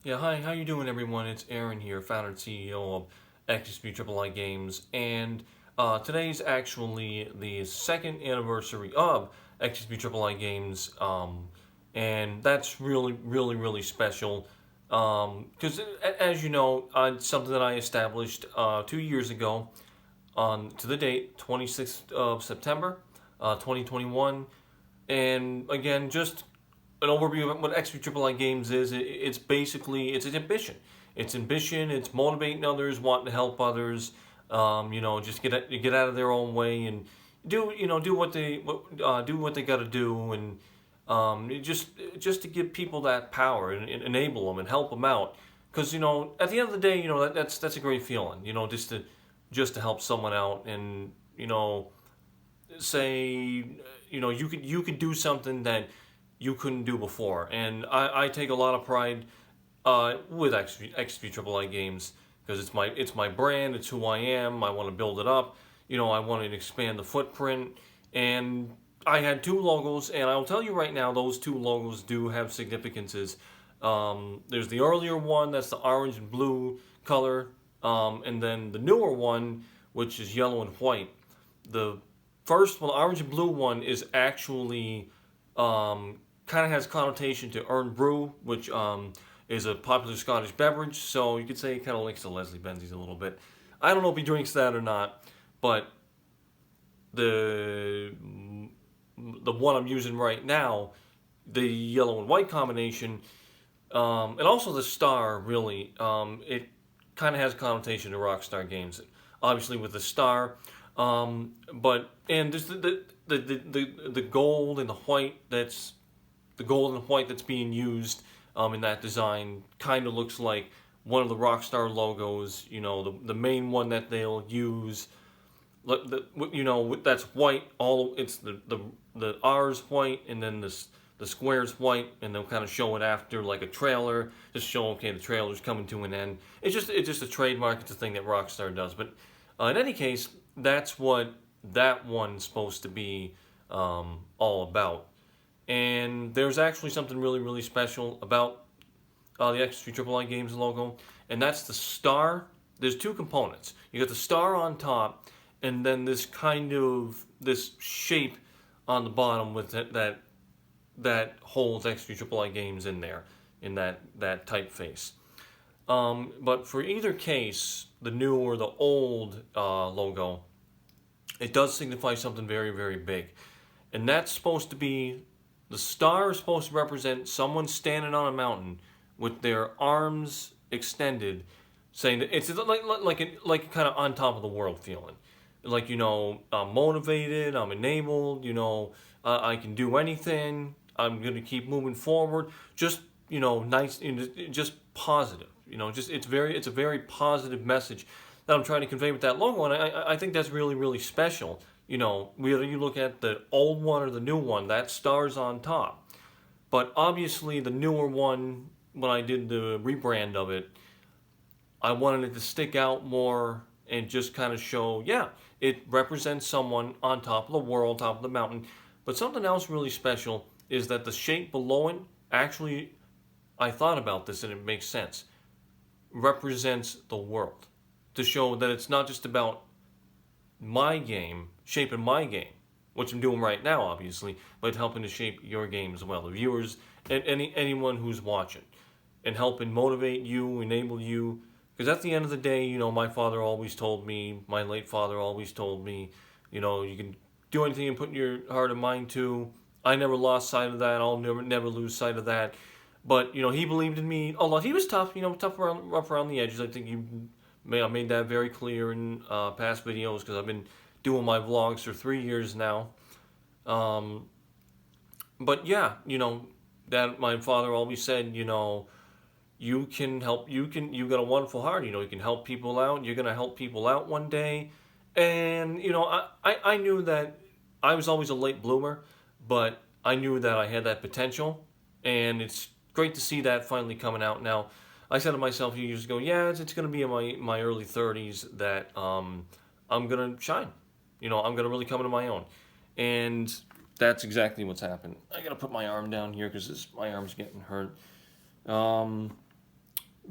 Yeah, hi, how you doing everyone? It's Aaron here, founder and CEO of XSP Triple I Games, and today's actually the second anniversary of XSP Triple I Games, and that's really special because, as you know, it's something that I established 2 years ago on to the date, 26th of September, 2021, and again, just an overview of what XP Triple I Games is. It's basically it's an ambition. It's ambition. It's motivating others, wanting to help others. Just get out of their own way and do what they got to do, and just to give people that power and enable them and help them out. Because at the end of the day, that's a great feeling. Just to help someone out and say you could do something that you couldn't do before. And I take a lot of pride with XP Triple I Games because it's my brand, it's who I am. I want to build it up. I want to expand the footprint. And I had two logos, and I'll tell you right now, those two logos do have significances. There's the earlier one, that's the orange and blue color, and then the newer one, which is yellow and white. The first one, the orange and blue one, is actually kind of has connotation to Earn Brew, which is a popular Scottish beverage. So you could say it kind of links to Leslie Benzies a little bit. I don't know if he drinks that or not, but the the one I'm using right now, the yellow and white combination, and also the star, really, it kind of has connotation to Rockstar games. Obviously with the star, but and just the gold and the white that's being used in that design kind of looks like one of the Rockstar logos. The main one that they'll use. That's white. All it's the R's white, and then the square's white, and they'll kind of show it after like a trailer, just show the trailer's coming to an end. It's just a trademark. It's a thing that Rockstar does. But in any case, that's what that one's supposed to be all about. And there's actually something really special about the XP Triple I Games logo, and that's the star. There's two components. You got the star on top, and then this shape on the bottom with that holds XP Triple I Games in there in that typeface. But for either case, the new or the old logo, it does signify something very big, and that's supposed to be the star is supposed to represent someone standing on a mountain with their arms extended, saying that it's like kind of on top of the world feeling, like I'm motivated, I'm enabled, I can do anything, I'm gonna keep moving forward, just nice, just positive, just it's a very positive message that I'm trying to convey with that logo, and I think that's really special. Whether you look at the old one or the new one, that star's on top. But obviously, the newer one, when I did the rebrand of it, I wanted it to stick out more and just kind of show, yeah, it represents someone on top of the world, top of the mountain. But something else really special is that the shape below it, actually, I thought about this and it makes sense, represents the world. To show that it's not just about my game, shaping my game, which I'm doing right now, obviously, but helping to shape your game as well, the viewers and anyone who's watching, and helping motivate you, enable you. Because at the end of the day, my father always told me, my late father always told me, you can do anything you put your heart and mind to. I never lost sight of that. I'll never lose sight of that. But he believed in me. Although he was tough, tough rough around the edges. I think I made that very clear in past videos because I've been doing my vlogs for 3 years now. But yeah, that my father always said, you can help, you got a wonderful heart, you can help people out, you're going to help people out one day. And, I knew that I was always a late bloomer, but I knew that I had that potential. And it's great to see that finally coming out now. I said to myself a few years ago, yeah, it's going to be in my early 30s that I'm going to shine. I'm going to really come into my own. And that's exactly what's happened. I got to put my arm down here because my arm's getting hurt.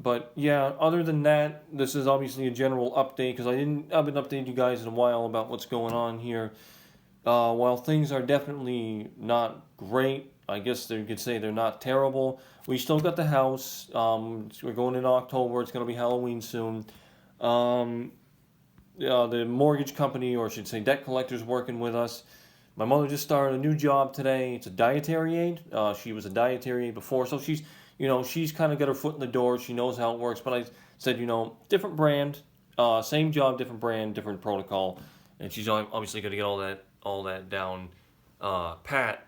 But yeah, other than that, this is obviously a general update because I've been updating you guys in a while about what's going on here. While things are definitely not great, I guess you could say they're not terrible. We still got the house. We're going in October. It's going to be Halloween soon. Um, the mortgage company, or I should say debt collector's working with us. My mother just started a new job today. It's a dietary aide. She was a dietary aide before, so she's kind of got her foot in the door. She knows how it works. But I said, different brand, same job, different brand, different protocol, and she's obviously going to get all that down pat.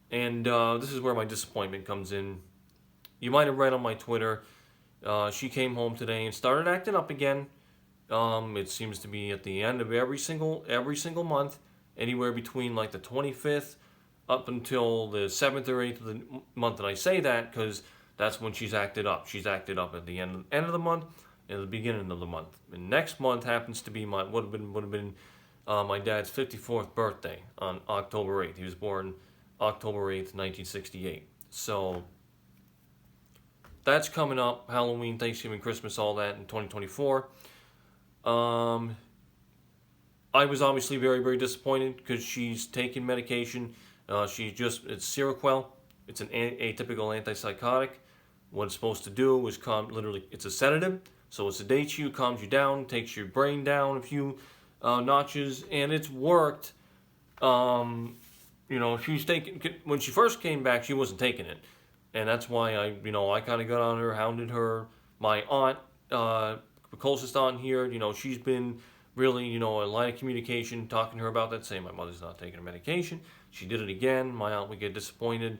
And this is where my disappointment comes in. You might have read on my Twitter. She came home today and started acting up again. It seems to be at the end of every single month, anywhere between like the 25th up until the 7th or 8th of the month. And I say that because that's when she's acted up. She's acted up at the end of the month and the beginning of the month. And next month happens to be would have been my dad's 54th birthday on October 8th. He was born October 8th, 1968. So that's coming up. Halloween, Thanksgiving, Christmas, all that in 2024. I was obviously very, very disappointed because she's taking medication. It's Seroquel. It's an atypical antipsychotic. What it's supposed to do is it's a sedative, so it sedates you, calms you down, takes your brain down a few notches, and it's worked. She's taking, when she first came back, she wasn't taking it. And that's why I kind of got on her, hounded her. My aunt, the closest aunt here, she's been really, a line of communication, talking to her about that, saying my mother's not taking her medication. She did it again. My aunt would get disappointed.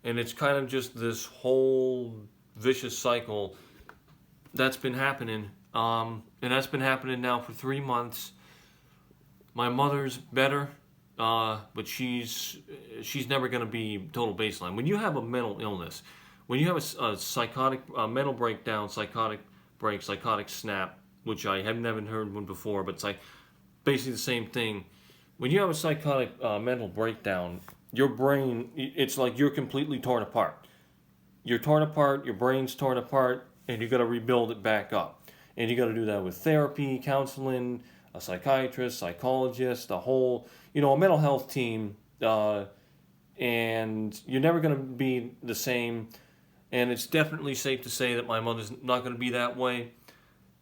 And it's kind of just this whole vicious cycle that's been happening. And that's been happening now for 3 months. My mother's better, but she's never going to be total baseline. When you have a mental illness, when you have a psychotic, mental breakdown, psychotic break, psychotic snap, which I have never heard one before, but it's like basically the same thing. When you have a psychotic mental breakdown, your brain, it's like you're completely torn apart. You're torn apart, your brain's torn apart, and you got to rebuild it back up. And you got to do that with therapy, counseling, a psychiatrist, psychologist, a mental health team, and you're never going to be the same. And it's definitely safe to say that my mother's not going to be that way.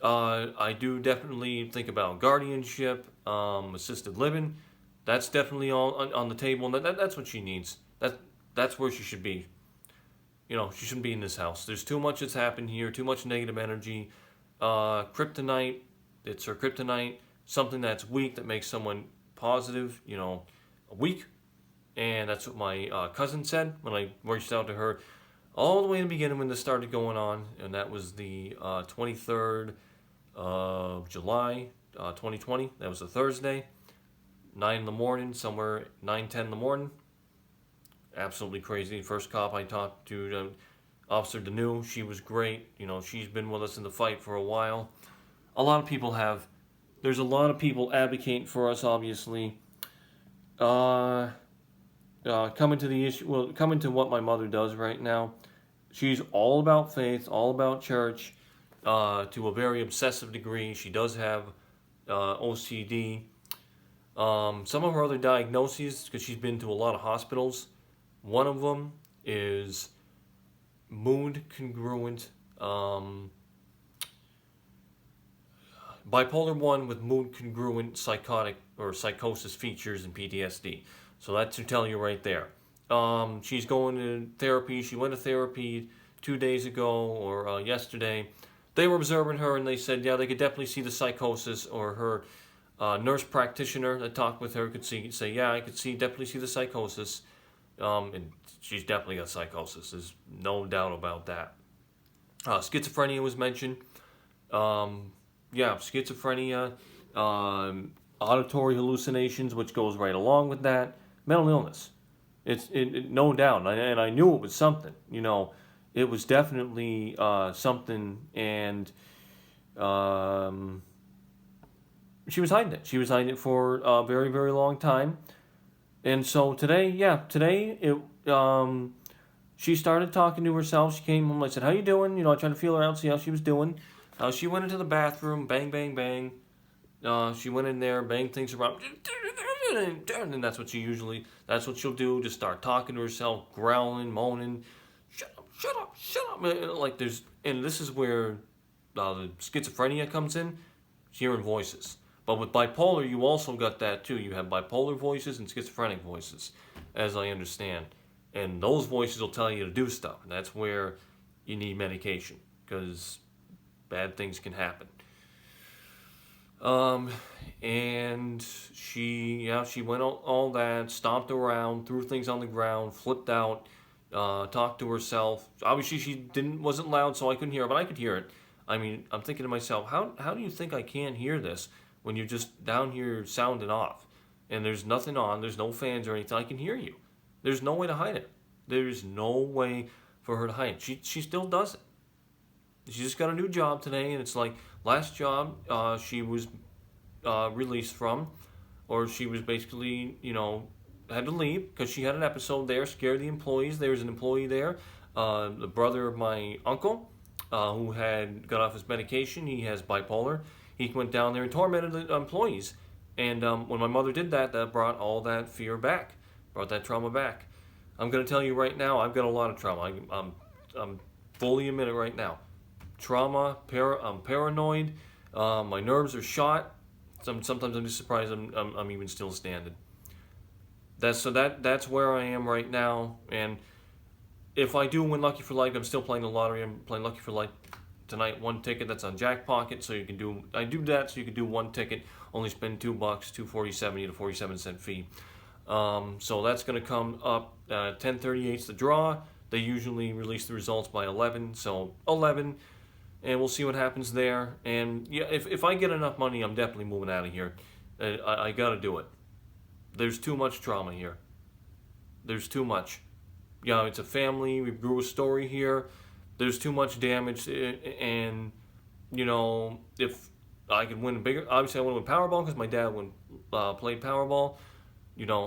I do definitely think about guardianship, assisted living. That's definitely all on the table, and that's what she needs. That's where she should be. She shouldn't be in this house. There's too much that's happened here, too much negative energy. Kryptonite, it's her kryptonite. Something that's weak that makes someone positive, weak. And that's what my cousin said when I reached out to her all the way in the beginning when this started going on, and that was the 23rd of July, 2020. That was a Thursday, 9 in the morning, somewhere 9:10 in the morning. Absolutely crazy. First cop I talked to, Officer Danu, she was great. She's been with us in the fight for a while. A lot of people have. There's a lot of people advocating for us, obviously. Coming to the issue, coming to what my mother does right now. She's all about faith, all about church, to a very obsessive degree. She does have OCD. Some of her other diagnoses, because she's been to a lot of hospitals, one of them is mood congruent, bipolar 1 with mood congruent psychotic or psychosis features and PTSD. So that should tell you right there. She's going to therapy. She went to therapy 2 days ago or yesterday. They were observing her and they said, yeah, they could definitely see the psychosis, or her nurse practitioner that talked with her could say, yeah, I could definitely see the psychosis. And she's definitely got psychosis. There's no doubt about that. Schizophrenia was mentioned. Schizophrenia, auditory hallucinations, which goes right along with that. Mental illness. It's no doubt, and I knew it was something. It was definitely something, and she was hiding it. She was hiding it for a very, very long time. And so today, she started talking to herself. She came home. I said, "How you doing?" I tried to feel her out, see how she was doing. She went into the bathroom. Bang, bang, bang. She went in there, banged things around, and that's what she'll do. Just start talking to herself, growling, moaning, shut up, shut up, shut up. And this is where the schizophrenia comes in. Hearing voices. But with bipolar, you also got that too. You have bipolar voices and schizophrenic voices, as I understand. And those voices will tell you to do stuff. And that's where you need medication, because bad things can happen. And she went all that, stomped around, threw things on the ground, flipped out, talked to herself. Obviously, she wasn't loud, so I couldn't hear her, but I could hear it. I mean, I'm thinking to myself, how do you think I can't hear this when you're just down here sounding off, and there's nothing on, there's no fans or anything? I can hear you. There's no way to hide it. There's no way for her to hide it. She still does it. She just got a new job today, and it's like last job she was released from, or she was basically, had to leave because she had an episode there, scared the employees. There was an employee there, the brother of my uncle, who had got off his medication. He has bipolar. He went down there and tormented the employees. And when my mother did that, that brought all that fear back, brought that trauma back. I'm going to tell you right now, I've got a lot of trauma. I'm fully admit it right now. Trauma, I'm paranoid, my nerves are shot. Sometimes I'm just surprised I'm even still standing. That's where I am right now. And if I do win Lucky for Life, I'm still playing the lottery. I'm playing Lucky for Life tonight. One ticket that's on Jackpocket, so I do that so you can do one ticket. Only spend $2, $2.47. You get a 47-cent fee. So that's going to come up 10:38's the draw. They usually release the results by 11, so 11. And we'll see what happens there. And yeah, if I get enough money, I'm definitely moving out of here. I got to do it. There's too much trauma here. There's too much. It's a family. We grew a story here. There's too much damage. And, if I could win bigger, obviously I want to win Powerball because my dad played Powerball.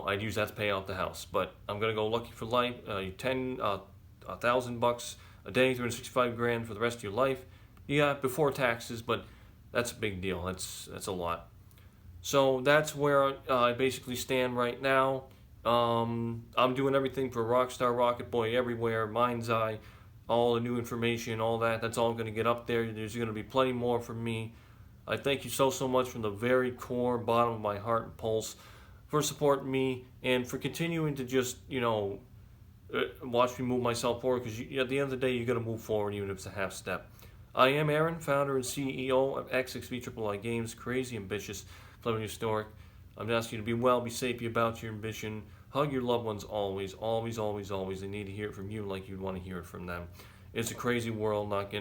I'd use that to pay off the house. But I'm going to go Lucky for Life. $1,000 a day, 365 grand for the rest of your life. Yeah, before taxes, but that's a big deal. That's a lot. So that's where I basically stand right now. I'm doing everything for Rockstar, Rocket Boy, Everywhere, Mind's Eye, all the new information, all that. That's all going to get up there. There's going to be plenty more from me. I thank you so much from the very core, bottom of my heart and pulse for supporting me and for continuing to just, watch me move myself forward, because at the end of the day, you got to move forward even if it's a half step. I am Aaron, founder and CEO of XXV Games, crazy, ambitious, clever, and historic. I'm asking you to be well, be safe, be about your ambition. Hug your loved ones always, always, always, always. They need to hear it from you like you'd want to hear it from them. It's a crazy world, not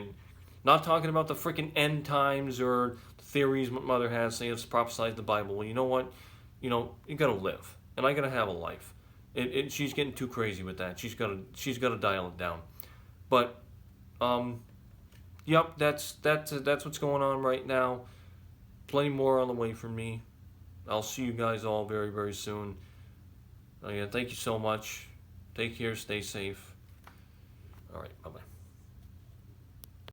talking about the freaking end times or the theories my mother has saying it's prophesied in the Bible. Well, you know what? You got to live, and I got to have a life. She's getting too crazy with that. She's got to dial it down. But yep, that's what's going on right now. Plenty more on the way for me. I'll see you guys all very, very soon. Thank you so much. Take care. Stay safe. All right. Bye-bye.